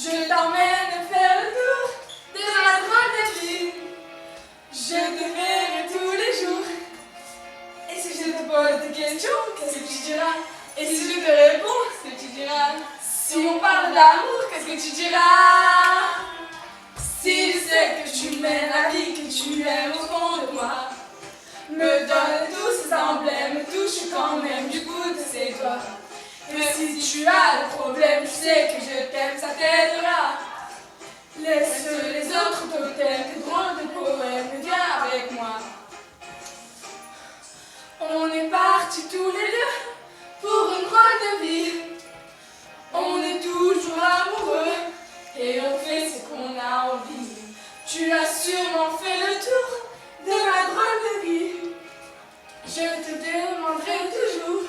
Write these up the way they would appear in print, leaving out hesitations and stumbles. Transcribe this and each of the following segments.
Je t'emmène faire le tour de ma grande ville. Je te verrai tous les jours. Et si je te pose des questions, qu'est-ce que tu diras? Et si je te réponds, qu'est-ce que tu diras? Si on parle d'amour, qu'est-ce que tu diras? Si je sais que tu mènes la vie que tu aimes au fond de moi, me donne tous ces emblèmes, me touche quand même du bout de ses doigts. Mais si tu as des problèmes, tu sais que je t'aime, ça t'aidera. Laisse les autres totems, tes drôles de poèmes, viens avec moi. On est partis tous les deux pour une drôle de vie. On est toujours amoureux et on fait ce qu'on a envie. Tu as sûrement fait le tour de ma drôle de vie. Je te demanderai toujours.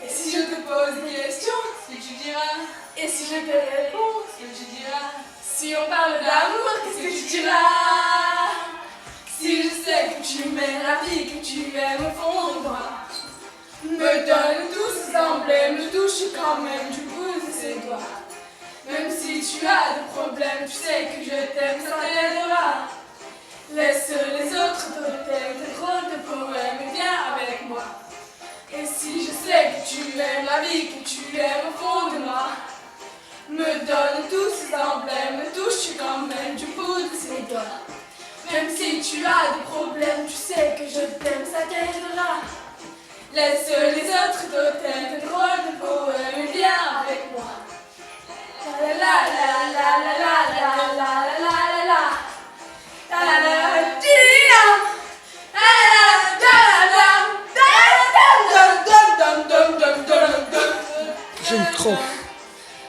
Et si je te pose des questions, ce que tu diras? Et si je te réponds, ce que tu diras? Si on parle d'amour, qu'est-ce que tu diras? Si je sais que tu mènes la vie que tu aimes au fond de moi, me donne tous ces emblèmes, me touche quand même du bout de ses doigts. Même si tu as des problèmes, tu sais que je t'aime, ça t'aidera. Laisse les autres totems, tes drôles de poèmes, et viens avec moi. Et si je sais que tu aimes la vie, que tu aimes au fond de moi, me donne tous ces emblèmes, me touche quand même du bout de ses doigts. Même si tu as des problèmes, tu sais que je t'aime, ça t'aidera. Laisse les autres totems, tes drôles de poèmes, et viens avec moi. La la la la la la la la la la la. J'aime trop.